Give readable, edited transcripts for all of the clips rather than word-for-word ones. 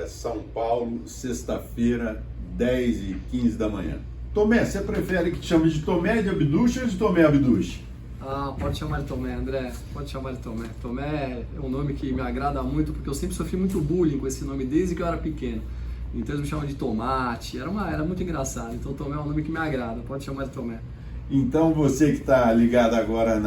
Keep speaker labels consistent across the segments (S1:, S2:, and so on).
S1: São Paulo, sexta-feira, 10h15 da manhã. Tomé, você prefere que te chame de Tomé de Abduche ou de Tomé Abduche?
S2: Ah, pode chamar de Tomé, André, pode chamar de Tomé. Tomé é um nome que me agrada muito, porque eu sempre sofri muito bullying com esse nome desde que eu era pequeno. Então eles me chamam de Tomate, era muito engraçado. Então Tomé é um nome que me agrada, pode chamar de Tomé.
S1: Então você que está ligado agora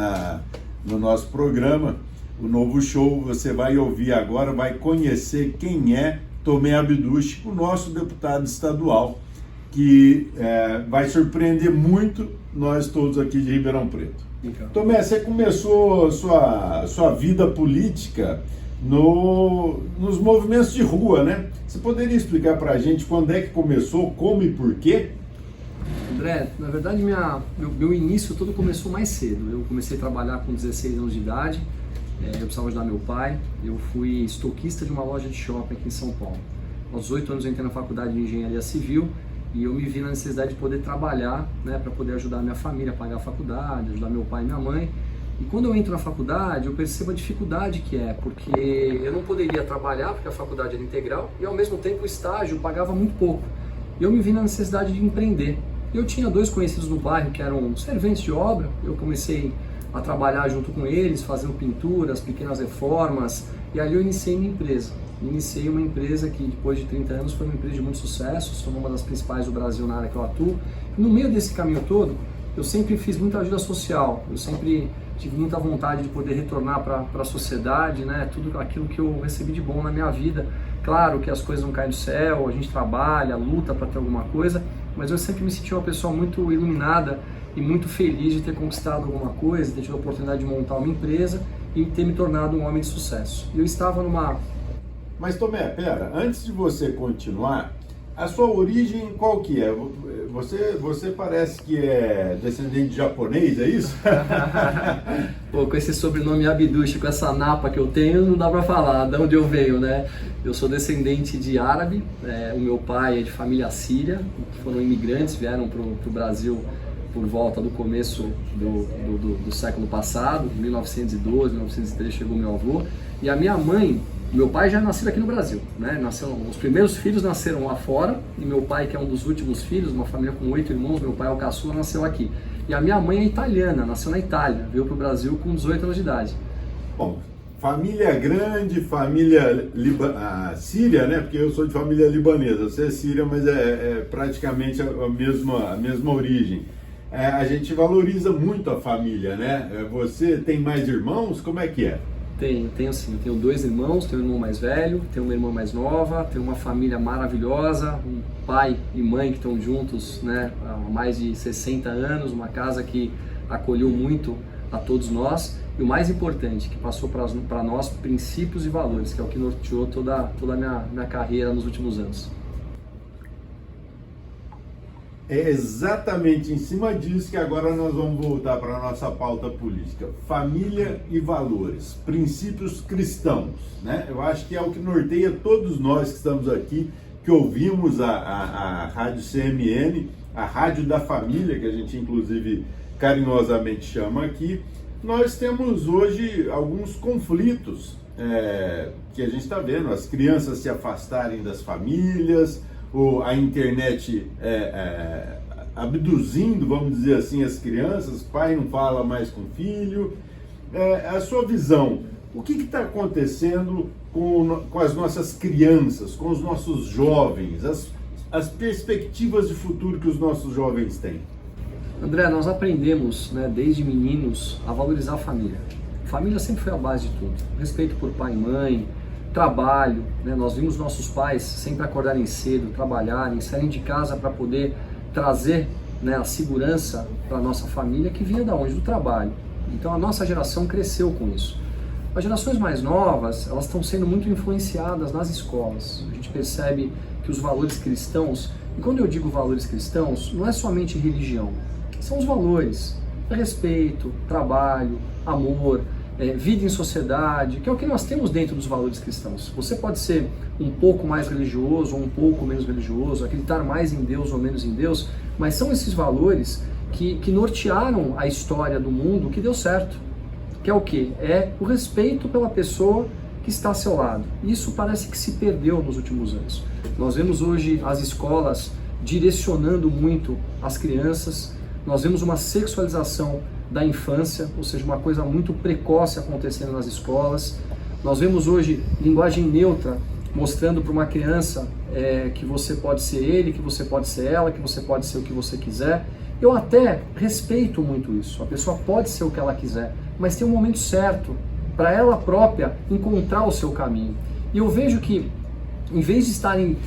S1: no nosso programa, o novo show, você vai ouvir agora, vai conhecer quem é Tomé Abduche, o nosso deputado estadual, que vai surpreender muito nós todos aqui de Ribeirão Preto.
S2: Então.
S1: Tomé, você começou sua vida política nos movimentos de rua, né? Você poderia explicar para a gente quando é que começou, como e por quê?
S2: André, na verdade meu início todo começou mais cedo. Eu comecei a trabalhar com 16 anos de idade, eu precisava ajudar meu pai. Eu fui estoquista de uma loja de shopping aqui em São Paulo. Aos 18 anos eu entrei na faculdade de Engenharia Civil e eu me vi na necessidade de poder trabalhar, né, para poder ajudar a minha família a pagar a faculdade, ajudar meu pai e minha mãe. E quando eu entro na faculdade, eu percebo a dificuldade que é, porque eu não poderia trabalhar, porque a faculdade era integral, e ao mesmo tempo o estágio pagava muito pouco. E eu me vi na necessidade de empreender. Eu tinha dois conhecidos no bairro que eram serventes de obra, eu comecei a trabalhar junto com eles, fazendo pinturas, pequenas reformas, e ali eu iniciei minha empresa. Iniciei uma empresa que depois de 30 anos foi uma empresa de muito sucesso, sou uma das principais do Brasil na área que eu atuo. E no meio desse caminho todo, eu sempre fiz muita ajuda social, eu sempre tive muita vontade de poder retornar para a sociedade, né? Tudo aquilo que eu recebi de bom na minha vida. Claro que as coisas não caem do céu, a gente trabalha, luta para ter alguma coisa, mas eu sempre me senti uma pessoa muito iluminada e muito feliz de ter conquistado alguma coisa, ter tido a oportunidade de montar uma empresa e ter me tornado um homem de sucesso. Eu estava numa...
S1: Mas Tomé, pera, antes de você continuar, a sua origem qual que é? Você parece que é descendente de japonês, é isso?
S2: Pô, com esse sobrenome Abduche, com essa napa que eu tenho, não dá pra falar de onde eu venho, né? Eu sou descendente de árabe, o meu pai é de família síria, foram imigrantes, vieram pro Brasil por volta do começo do século passado, 1912, 1913 chegou meu avô, e a minha mãe, meu pai já nasceu aqui no Brasil, né? Os primeiros filhos nasceram lá fora, e meu pai, que é um dos últimos filhos, uma família com 8 irmãos, meu pai é o caçula, nasceu aqui. E a minha mãe é italiana, nasceu na Itália, veio para o Brasil com 18 anos de idade.
S1: Bom, família grande, família síria, né? Porque eu sou de família libanesa, você é síria, mas é praticamente a mesma origem. A gente valoriza muito a família, né? Você tem mais irmãos? Como é que é?
S2: Tenho sim. Tenho 2 irmãos, tenho um irmão mais velho, tenho uma irmã mais nova, tenho uma família maravilhosa, um pai e mãe que estão juntos, né, há mais de 60 anos, uma casa que acolheu muito a todos nós e o mais importante, que passou para nós princípios e valores, que é o que norteou toda a minha carreira nos últimos anos.
S1: É exatamente em cima disso que agora nós vamos voltar para a nossa pauta política. Família e valores, princípios cristãos, né? Eu acho que é o que norteia todos nós que estamos aqui, que ouvimos a Rádio CMN, a Rádio da Família, que a gente inclusive carinhosamente chama aqui. Nós temos hoje alguns conflitos que a gente está vendo, as crianças se afastarem das famílias, ou a internet abduzindo, vamos dizer assim, as crianças, pai não fala mais com o filho. A sua visão, o que está acontecendo com as nossas crianças, com os nossos jovens, as perspectivas de futuro que os nossos jovens têm?
S2: André, nós aprendemos, né, desde meninos a valorizar a família. Família sempre foi a base de tudo. Respeito por pai e mãe, trabalho, né? Nós vimos nossos pais sempre acordarem cedo, trabalharem, saírem de casa para poder trazer, né, a segurança para a nossa família, que vinha da onde? Do trabalho. Então a nossa geração cresceu com isso. As gerações mais novas, elas estão sendo muito influenciadas nas escolas. A gente percebe que os valores cristãos, e quando eu digo valores cristãos, não é somente religião, são os valores, respeito, trabalho, amor, vida em sociedade, que é o que nós temos dentro dos valores cristãos. Você pode ser um pouco mais religioso ou um pouco menos religioso, acreditar mais em Deus ou menos em Deus, mas são esses valores que nortearam a história do mundo que deu certo. Que é o quê? É o respeito pela pessoa que está ao seu lado. Isso parece que se perdeu nos últimos anos. Nós vemos hoje as escolas direcionando muito as crianças, nós vemos uma sexualização da infância, ou seja, uma coisa muito precoce acontecendo nas escolas. Nós vemos hoje linguagem neutra, mostrando para uma criança que você pode ser ele, que você pode ser ela, que você pode ser o que você quiser. Eu até respeito muito isso, a pessoa pode ser o que ela quiser, mas tem um momento certo para ela própria encontrar o seu caminho. E eu vejo que, em vez de estarem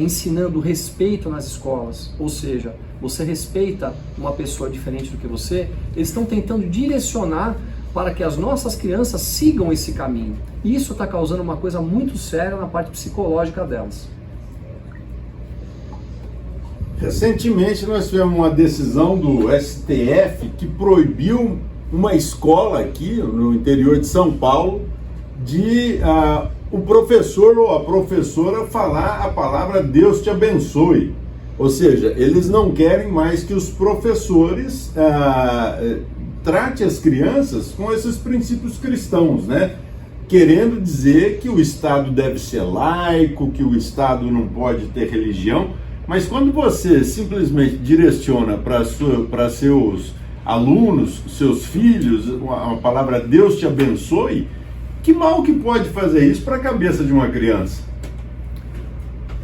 S2: ensinando respeito nas escolas, ou seja, você respeita uma pessoa diferente do que você, eles estão tentando direcionar para que as nossas crianças sigam esse caminho. E isso está causando uma coisa muito séria na parte psicológica delas.
S1: Recentemente nós tivemos uma decisão do STF que proibiu uma escola aqui no interior de São Paulo de o professor ou a professora falar a palavra Deus te abençoe. Ou seja, eles não querem mais que os professores trate as crianças com esses princípios cristãos, né? Querendo dizer que o Estado deve ser laico, que o Estado não pode ter religião, mas quando você simplesmente direciona para seus alunos, seus filhos, a palavra Deus te abençoe, que mal que pode fazer isso para a cabeça de uma criança?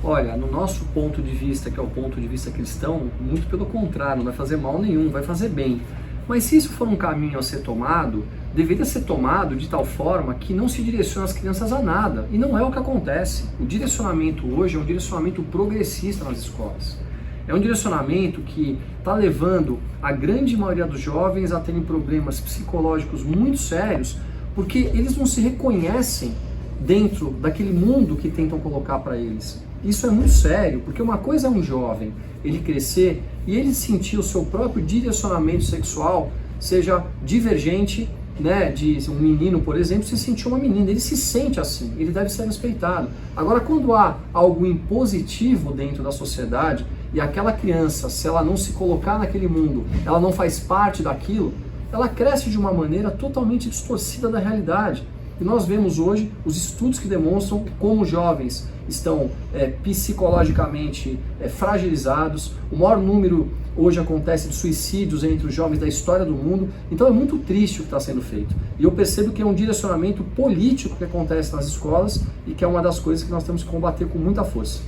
S2: Olha, no nosso ponto de vista, que é o ponto de vista cristão, muito pelo contrário, não vai fazer mal nenhum, vai fazer bem. Mas se isso for um caminho a ser tomado, deveria ser tomado de tal forma que não se direcione as crianças a nada. E não é o que acontece. O direcionamento hoje é um direcionamento progressista nas escolas. É um direcionamento que está levando a grande maioria dos jovens a terem problemas psicológicos muito sérios, porque eles não se reconhecem dentro daquele mundo que tentam colocar para eles. Isso é muito sério, porque uma coisa é um jovem, ele crescer e ele sentir o seu próprio direcionamento sexual seja divergente, né, de um menino, por exemplo, se sentir uma menina, ele se sente assim, ele deve ser respeitado. Agora, quando há algo impositivo dentro da sociedade e aquela criança, se ela não se colocar naquele mundo, ela não faz parte daquilo, ela cresce de uma maneira totalmente distorcida da realidade. E nós vemos hoje os estudos que demonstram como jovens estão psicologicamente fragilizados. O maior número hoje acontece de suicídios entre os jovens da história do mundo. Então é muito triste o que está sendo feito. E eu percebo que é um direcionamento político que acontece nas escolas e que é uma das coisas que nós temos que combater com muita força.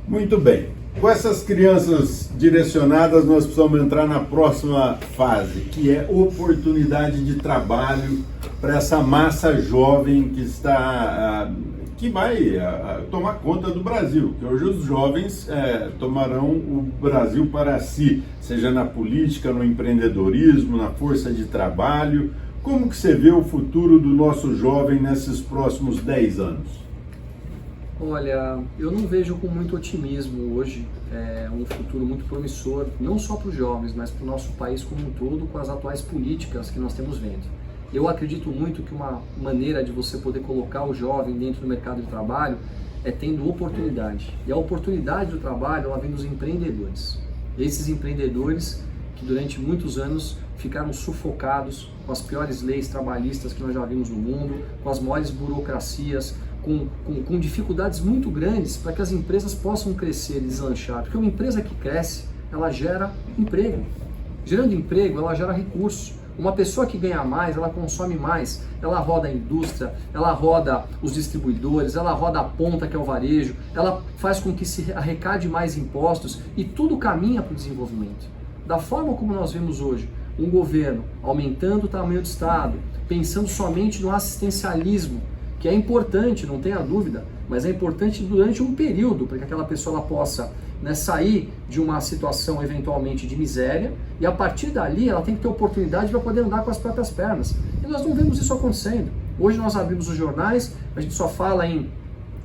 S1: Muito bem. Com essas crianças direcionadas, nós precisamos entrar na próxima fase, que é oportunidade de trabalho para essa massa jovem que vai tomar conta do Brasil. Que hoje os jovens tomarão o Brasil para si, seja na política, no empreendedorismo, na força de trabalho. Como que você vê o futuro do nosso jovem nesses próximos 10 anos?
S2: Olha, eu não vejo com muito otimismo hoje um futuro muito promissor, não só para os jovens, mas para o nosso país como um todo, com as atuais políticas que nós temos vendo. Eu acredito muito que uma maneira de você poder colocar o jovem dentro do mercado de trabalho é tendo oportunidade. E a oportunidade do trabalho, ela vem dos empreendedores. Esses empreendedores que durante muitos anos ficaram sufocados com as piores leis trabalhistas que nós já vimos no mundo, com as maiores burocracias, com dificuldades muito grandes para que as empresas possam crescer e deslanchar. Porque uma empresa que cresce, ela gera emprego. Gerando emprego, ela gera recursos. Uma pessoa que ganha mais, ela consome mais. Ela roda a indústria, ela roda os distribuidores, ela roda a ponta, que é o varejo, ela faz com que se arrecade mais impostos e tudo caminha para o desenvolvimento. Da forma como nós vemos hoje, um governo aumentando o tamanho do Estado, pensando somente no assistencialismo, que é importante, não tenha dúvida, mas é importante durante um período, para que aquela pessoa ela possa sair de uma situação eventualmente de miséria e a partir dali ela tem que ter oportunidade para poder andar com as próprias pernas. E nós não vemos isso acontecendo. Hoje nós abrimos os jornais, a gente só fala em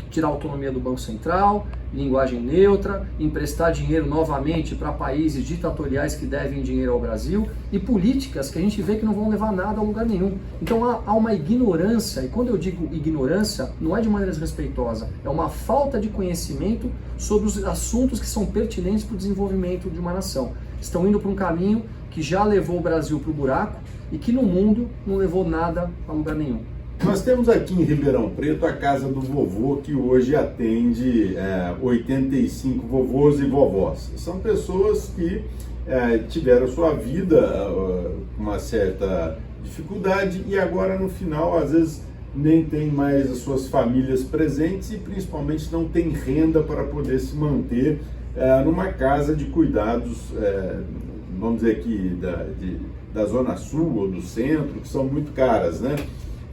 S2: tirar a autonomia do Banco Central, linguagem neutra, emprestar dinheiro novamente para países ditatoriais que devem dinheiro ao Brasil e políticas que a gente vê que não vão levar nada a lugar nenhum. Então há uma ignorância, e quando eu digo ignorância, não é de maneira desrespeitosa, é uma falta de conhecimento sobre os assuntos que são pertinentes para o desenvolvimento de uma nação. Estão indo para um caminho que já levou o Brasil para o buraco e que no mundo não levou nada a lugar nenhum.
S1: Nós temos aqui em Ribeirão Preto a Casa do Vovô, que hoje atende 85 vovôs e vovós. São pessoas que tiveram sua vida com uma certa dificuldade e agora no final, às vezes, nem tem mais as suas famílias presentes e principalmente não tem renda para poder se manter numa casa de cuidados, vamos dizer aqui, da Zona Sul ou do Centro, que são muito caras, né?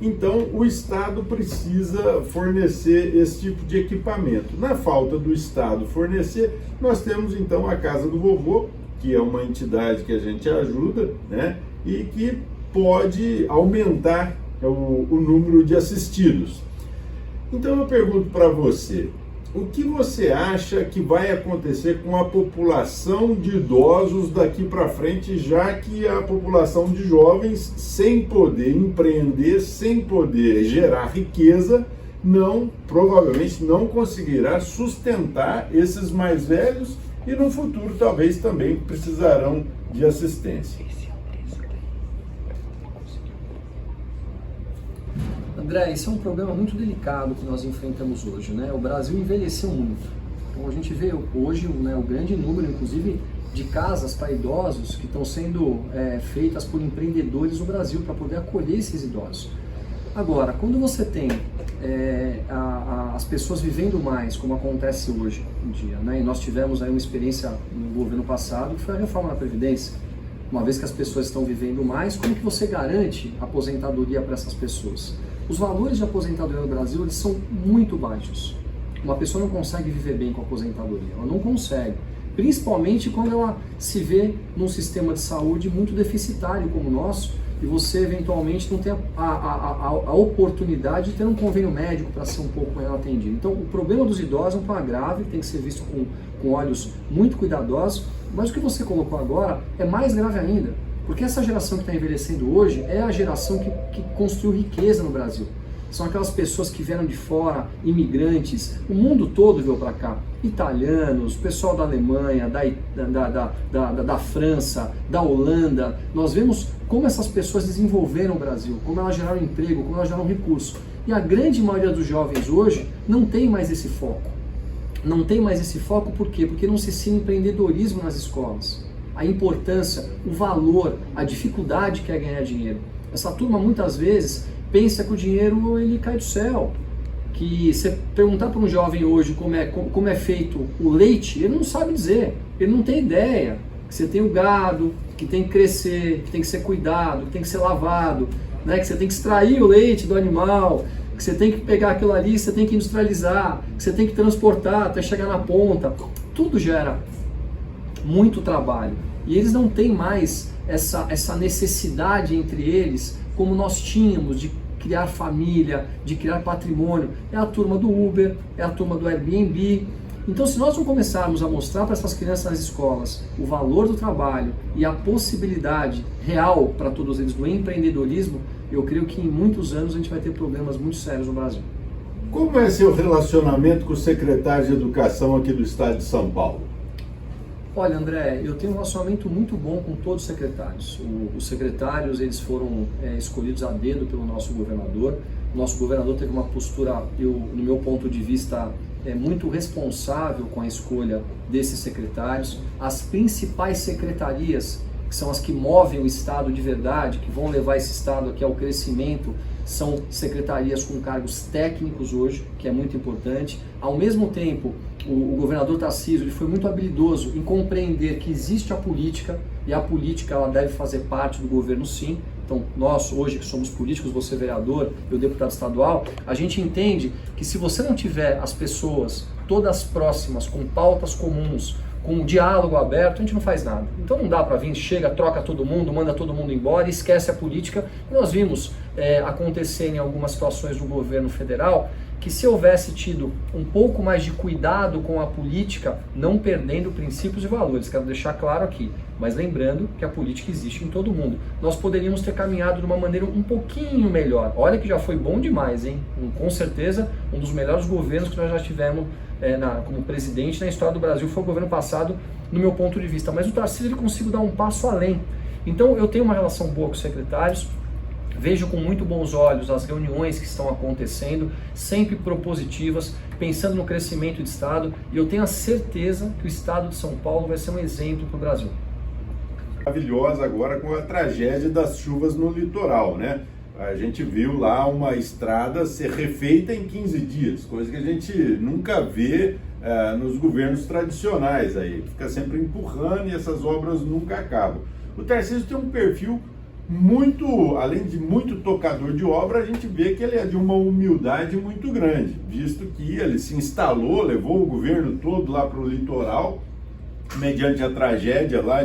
S1: Então, o Estado precisa fornecer esse tipo de equipamento. Na falta do Estado fornecer, nós temos então a Casa do Vovô, que é uma entidade que a gente ajuda, né? E que pode aumentar o número de assistidos. Então eu pergunto para você, o que você acha que vai acontecer com a população de idosos daqui para frente, já que a população de jovens, sem poder empreender, sem poder gerar riqueza, provavelmente não conseguirá sustentar esses mais velhos e no futuro talvez também precisarão de assistência?
S2: André, esse é um problema muito delicado que nós enfrentamos hoje, né? O Brasil envelheceu muito. Então a gente vê hoje, né, o grande número, inclusive, de casas para idosos que estão sendo feitas por empreendedores no Brasil para poder acolher esses idosos. Agora, quando você tem as pessoas vivendo mais, como acontece hoje em dia, né? E nós tivemos aí uma experiência no governo passado, que foi a reforma da Previdência. Uma vez que as pessoas estão vivendo mais, como que você garante aposentadoria para essas pessoas? Os valores de aposentadoria no Brasil, eles são muito baixos. Uma pessoa não consegue viver bem com a aposentadoria, ela não consegue. Principalmente quando ela se vê num sistema de saúde muito deficitário como o nosso e você eventualmente não tem a oportunidade de ter um convênio médico para ser um pouco melhor atendido. Então o problema dos idosos é um problema grave, tem que ser visto com olhos muito cuidadosos, mas o que você colocou agora é mais grave ainda. Porque essa geração que está envelhecendo hoje é a geração que construiu riqueza no Brasil. São aquelas pessoas que vieram de fora, imigrantes, o mundo todo veio para cá. Italianos, pessoal da Alemanha, da França, da Holanda. Nós vemos como essas pessoas desenvolveram o Brasil, como elas geraram emprego, como elas geraram recurso. E a grande maioria dos jovens hoje não tem mais esse foco. Não tem mais esse foco por quê? Porque não se ensina empreendedorismo nas escolas. A importância, o valor, a dificuldade que é ganhar dinheiro. Essa turma muitas vezes pensa que o dinheiro ele cai do céu. Que você perguntar para um jovem hoje como é feito o leite, ele não sabe dizer, ele não tem ideia. Que você tem o gado, que tem que crescer, que tem que ser cuidado, que tem que ser lavado, né? Que você tem que extrair o leite do animal, que você tem que pegar aquilo ali, você tem que industrializar, que você tem que transportar até chegar na ponta. Tudo gera muito trabalho. E eles não têm mais essa necessidade entre eles, como nós tínhamos, de criar família, de criar patrimônio. É a turma do Uber, é a turma do Airbnb. Então, se nós não começarmos a mostrar para essas crianças nas escolas o valor do trabalho e a possibilidade real para todos eles do empreendedorismo, eu creio que em muitos anos a gente vai ter problemas muito sérios no Brasil.
S1: Como é seu relacionamento com o secretário de Educação aqui do estado de São Paulo?
S2: Olha, André, eu tenho um relacionamento muito bom com todos os secretários. Os secretários, eles foram escolhidos a dedo pelo nosso governador. O nosso governador teve uma postura, no meu ponto de vista, muito responsável com a escolha desses secretários. As principais secretarias, que são as que movem o Estado de verdade, que vão levar esse Estado aqui ao crescimento, são secretarias com cargos técnicos hoje, que é muito importante. Ao mesmo tempo, o governador Tarcísio ele foi muito habilidoso em compreender que existe a política, e a política ela deve fazer parte do governo sim. Então nós hoje que somos políticos, você vereador, eu deputado estadual, a gente entende que se você não tiver as pessoas todas próximas, com pautas comuns, com um diálogo aberto, a gente não faz nada. Então não dá para vir, chega, troca todo mundo, manda todo mundo embora e esquece a política. Nós vimos acontecer em algumas situações do governo federal que se houvesse tido um pouco mais de cuidado com a política, não perdendo princípios e valores, quero deixar claro aqui, mas lembrando que a política existe em todo mundo, nós poderíamos ter caminhado de uma maneira um pouquinho melhor. Olha que já foi bom demais, hein? Com certeza, um dos melhores governos que nós já tivemos como presidente na história do Brasil foi o governo passado, no meu ponto de vista, mas o Tarcísio ele conseguiu dar um passo além. Então eu tenho uma relação boa com os secretários, Vejo com muito bons olhos as reuniões que estão acontecendo, sempre propositivas, pensando no crescimento do Estado, e eu tenho a certeza que o Estado de São Paulo vai ser um exemplo para o Brasil.
S1: Maravilhosa agora com a tragédia das chuvas no litoral, né? A gente viu lá uma estrada ser refeita em 15 dias, coisa que a gente nunca vê nos governos tradicionais aí, fica sempre empurrando e essas obras nunca acabam. O Tarcísio tem um perfil muito, além de muito tocador de obra, a gente vê que ele é de uma humildade muito grande, visto que ele se instalou, levou o governo todo lá para o litoral, mediante a tragédia lá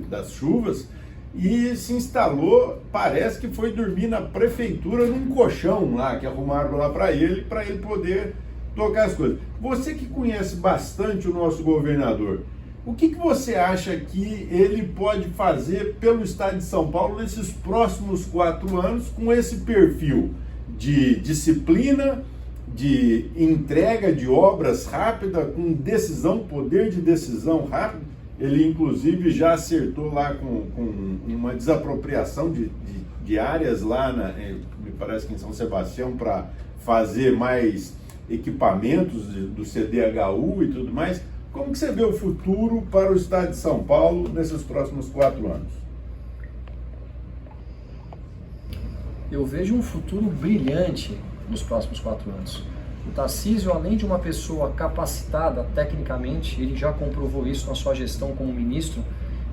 S1: das chuvas, e se instalou, parece que foi dormir na prefeitura num colchão lá, que arrumaram lá para ele poder tocar as coisas. Você que conhece bastante o nosso governador, o que você acha que ele pode fazer pelo estado de São Paulo nesses próximos 4 anos com esse perfil de disciplina, de entrega de obras rápida, com decisão, poder de decisão rápido? Ele, inclusive, já acertou lá com uma desapropriação de áreas lá, me parece que em São Sebastião, para fazer mais equipamentos do CDHU e tudo mais. Como que você vê o futuro para o estado de São Paulo nesses próximos 4 anos?
S2: Eu vejo um futuro brilhante nos próximos 4 anos. O Tarcísio, além de uma pessoa capacitada tecnicamente, ele já comprovou isso na sua gestão como ministro,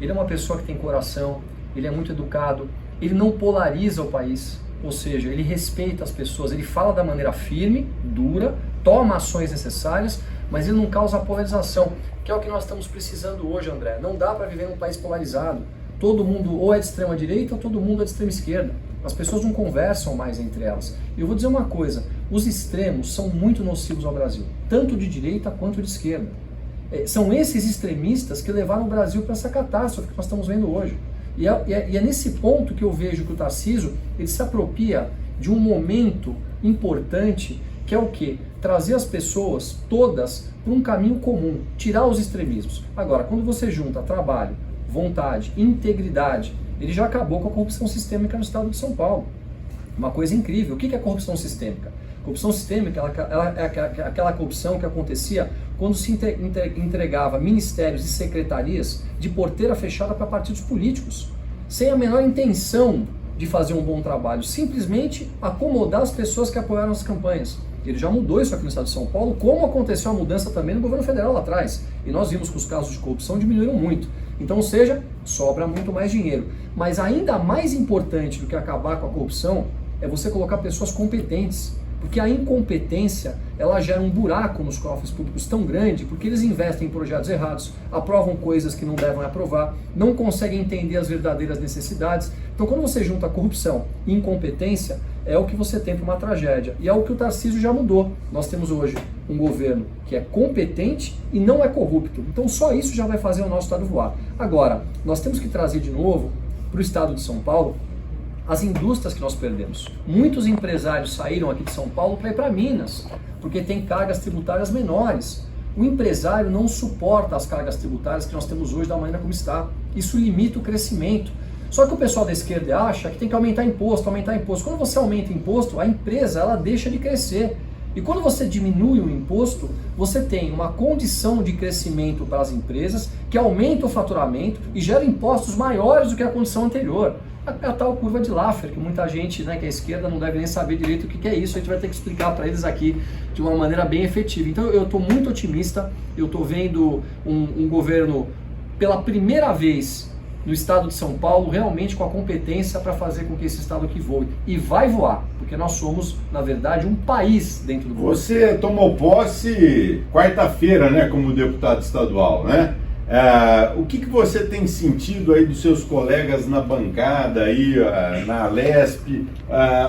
S2: ele é uma pessoa que tem coração, ele é muito educado, ele não polariza o país, ou seja, ele respeita as pessoas, ele fala da maneira firme, dura, toma ações necessárias, mas ele não causa polarização, que é o que nós estamos precisando hoje, André. Não dá para viver num país polarizado. Todo mundo ou é de extrema direita ou todo mundo é de extrema esquerda. As pessoas não conversam mais entre elas. E eu vou dizer uma coisa, os extremos são muito nocivos ao Brasil, tanto de direita quanto de esquerda. São esses extremistas que levaram o Brasil para essa catástrofe que nós estamos vendo hoje. E é nesse ponto que eu vejo que o Tarcísio ele se apropria de um momento importante, que é o quê? Trazer as pessoas todas para um caminho comum, tirar os extremismos. Agora, quando você junta trabalho, vontade, integridade, ele já acabou com a corrupção sistêmica no estado de São Paulo. Uma coisa incrível. O que é corrupção sistêmica? Corrupção sistêmica ela é aquela corrupção que acontecia quando se entregava ministérios e secretarias de porteira fechada para partidos políticos, sem a menor intenção de fazer um bom trabalho, simplesmente acomodar as pessoas que apoiaram as campanhas. Ele já mudou isso aqui no estado de São Paulo, como aconteceu a mudança também no governo federal lá atrás. E nós vimos que os casos de corrupção diminuíram muito. Então, ou seja, sobra muito mais dinheiro. Mas ainda mais importante do que acabar com a corrupção é você colocar pessoas competentes. Porque a incompetência, ela gera um buraco nos cofres públicos tão grande, porque eles investem em projetos errados, aprovam coisas que não devem aprovar, não conseguem entender as verdadeiras necessidades. Então, quando você junta corrupção e incompetência, é o que você tem para uma tragédia. E é o que o Tarcísio já mudou. Nós temos hoje um governo que é competente e não é corrupto. Então, só isso já vai fazer o nosso estado voar. Agora, nós temos que trazer de novo para o estado de São Paulo as indústrias que nós perdemos. Muitos empresários saíram aqui de São Paulo para ir para Minas, porque tem cargas tributárias menores. O empresário não suporta as cargas tributárias que nós temos hoje da maneira como está. Isso limita o crescimento. Só que o pessoal da esquerda acha que tem que aumentar imposto, aumentar imposto. Quando você aumenta imposto, a empresa ela deixa de crescer. E quando você diminui o imposto, você tem uma condição de crescimento para as empresas que aumenta o faturamento e gera impostos maiores do que a condição anterior. A tal curva de Laffer, que muita gente, né, que é esquerda, não deve nem saber direito o que é isso. A gente vai ter que explicar para eles aqui de uma maneira bem efetiva. Então eu estou muito otimista, eu estou vendo um governo pela primeira vez no estado de São Paulo, realmente com a competência para fazer com que esse estado aqui voe. E vai voar, porque nós somos, na verdade, um país dentro do Brasil.
S1: Você tomou posse quarta-feira, né, como deputado estadual, né? O que você tem sentido aí dos seus colegas na bancada, aí, na Alesp?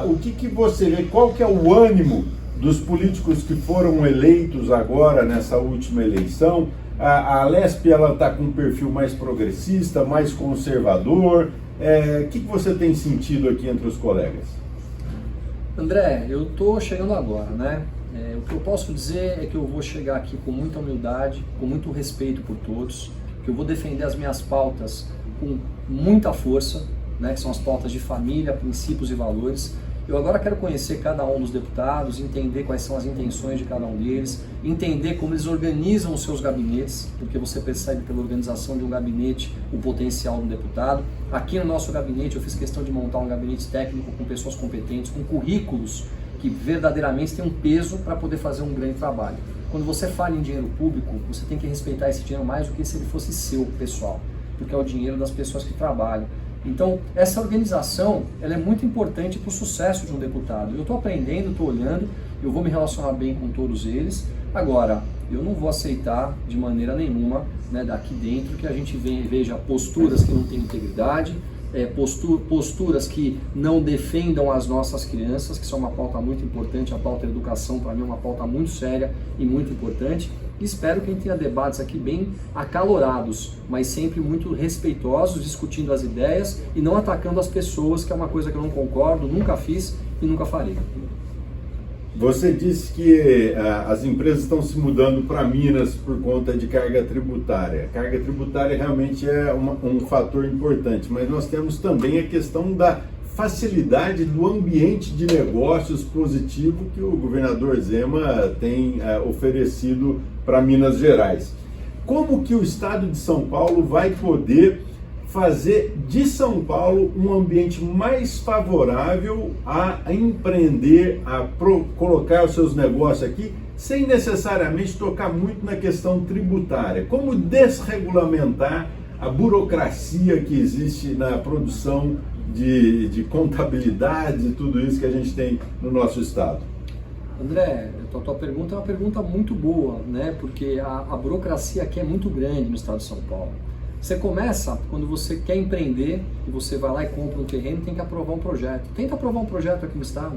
S1: O que você vê? Qual que é o ânimo dos políticos que foram eleitos agora nessa última eleição? A Alesp está com um perfil mais progressista, mais conservador. O que você tem sentido aqui entre os colegas?
S2: André, eu estou chegando agora, né? O que eu posso dizer é que eu vou chegar aqui com muita humildade, com muito respeito por todos, que eu vou defender as minhas pautas com muita força, né, que são as pautas de família, princípios e valores. Eu agora quero conhecer cada um dos deputados, entender quais são as intenções de cada um deles, entender como eles organizam os seus gabinetes, porque você percebe pela organização de um gabinete o potencial do deputado. Aqui no nosso gabinete eu fiz questão de montar um gabinete técnico com pessoas competentes, com currículos que verdadeiramente têm um peso para poder fazer um grande trabalho. Quando você fala em dinheiro público, você tem que respeitar esse dinheiro mais do que se ele fosse seu, pessoal, porque é o dinheiro das pessoas que trabalham. Então, essa organização, ela é muito importante para o sucesso de um deputado. Eu estou aprendendo, estou olhando, eu vou me relacionar bem com todos eles. Agora, eu não vou aceitar de maneira nenhuma, né, daqui dentro que a gente veja posturas que não têm integridade, posturas que não defendam as nossas crianças, que são uma pauta muito importante. A pauta da educação, para mim, é uma pauta muito séria e muito importante. Espero que a gente tenha debates aqui bem acalorados, mas sempre muito respeitosos, discutindo as ideias e não atacando as pessoas, que é uma coisa que eu não concordo, nunca fiz e nunca farei.
S1: Você disse que as empresas estão se mudando para Minas por conta de carga tributária. Carga tributária realmente é um fator importante, mas nós temos também a questão da facilidade do ambiente de negócios positivo que o governador Zema tem oferecido para Minas Gerais. Como que o estado de São Paulo vai poder fazer de São Paulo um ambiente mais favorável a empreender, colocar os seus negócios aqui, sem necessariamente tocar muito na questão tributária? Como desregulamentar a burocracia que existe na produção de contabilidade e tudo isso que a gente tem no nosso estado?
S2: André, a tua pergunta é uma pergunta muito boa, né? Porque a burocracia aqui é muito grande no estado de São Paulo. Você começa, quando você quer empreender, e você vai lá e compra um terreno, tem que aprovar um projeto. Tenta aprovar um projeto aqui no estado.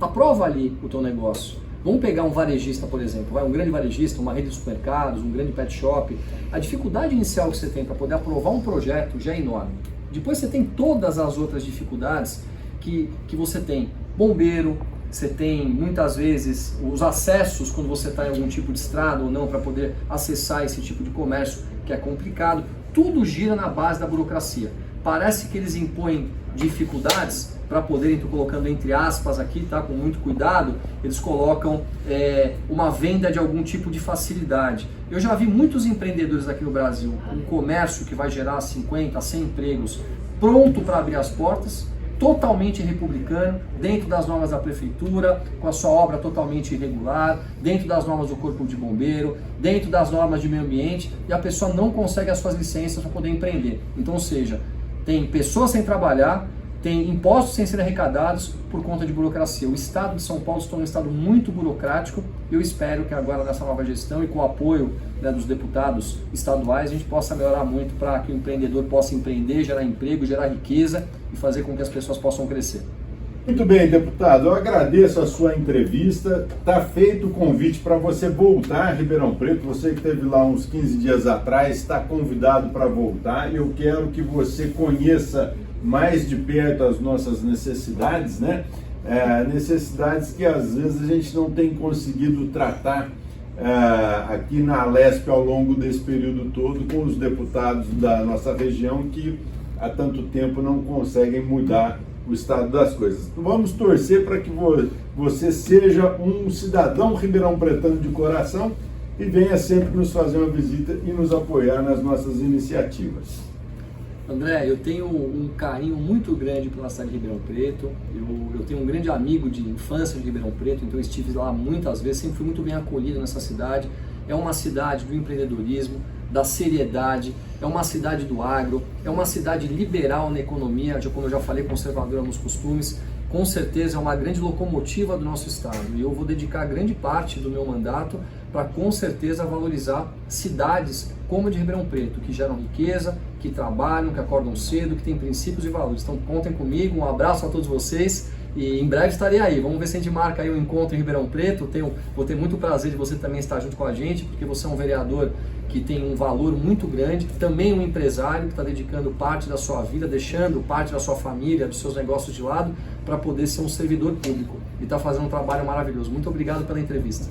S2: Aprova ali o teu negócio. Vamos pegar um varejista, por exemplo, um grande varejista, uma rede de supermercados, um grande pet shop. A dificuldade inicial que você tem para poder aprovar um projeto já é enorme. Depois você tem todas as outras dificuldades que você tem. Bombeiro, você tem muitas vezes os acessos quando você está em algum tipo de estrada ou não para poder acessar esse tipo de comércio, que é complicado. Tudo gira na base da burocracia. Parece que eles impõem dificuldades para poderem, estou colocando entre aspas aqui, tá, com muito cuidado, eles colocam uma venda de algum tipo de facilidade. Eu já vi muitos empreendedores aqui no Brasil, um comércio que vai gerar 50, 100 empregos, pronto para abrir as portas, totalmente republicano, dentro das normas da prefeitura, com a sua obra totalmente irregular, dentro das normas do corpo de bombeiro, dentro das normas de meio ambiente, e a pessoa não consegue as suas licenças para poder empreender. Então, ou seja, tem pessoas sem trabalhar, tem impostos sem serem arrecadados por conta de burocracia. O estado de São Paulo se torna um estado muito burocrático. Eu espero que agora nessa nova gestão e com o apoio, né, dos deputados estaduais, a gente possa melhorar muito para que o empreendedor possa empreender, gerar emprego, gerar riqueza e fazer com que as pessoas possam crescer.
S1: Muito bem, deputado, eu agradeço a sua entrevista. Está feito o convite para você voltar a Ribeirão Preto. Você que esteve lá uns 15 dias atrás, está convidado para voltar. Eu quero que você conheça mais de perto as nossas necessidades, né? Necessidades que às vezes a gente não tem conseguido tratar aqui na Alesp ao longo desse período todo com os deputados da nossa região que há tanto tempo não conseguem mudar o estado das coisas. Vamos torcer para que você seja um cidadão ribeirão-pretano de coração e venha sempre nos fazer uma visita e nos apoiar nas nossas iniciativas.
S2: André, eu tenho um carinho muito grande pela cidade de Ribeirão Preto. Eu tenho um grande amigo de infância de Ribeirão Preto, então eu estive lá muitas vezes, sempre fui muito bem acolhido nessa cidade. É uma cidade do empreendedorismo, da seriedade, é uma cidade do agro, é uma cidade liberal na economia, como eu já falei, conservadora nos costumes. Com certeza é uma grande locomotiva do nosso estado e eu vou dedicar grande parte do meu mandato para com certeza valorizar cidades como a de Ribeirão Preto, que geram riqueza, que trabalham, que acordam cedo, que têm princípios e valores. Então contem comigo, um abraço a todos vocês e em breve estarei aí. Vamos ver se a gente marca aí um encontro em Ribeirão Preto. Vou ter muito prazer de você também estar junto com a gente, porque você é um vereador que tem um valor muito grande, também um empresário que está dedicando parte da sua vida, deixando parte da sua família, dos seus negócios de lado, para poder ser um servidor público e está fazendo um trabalho maravilhoso. Muito obrigado pela entrevista.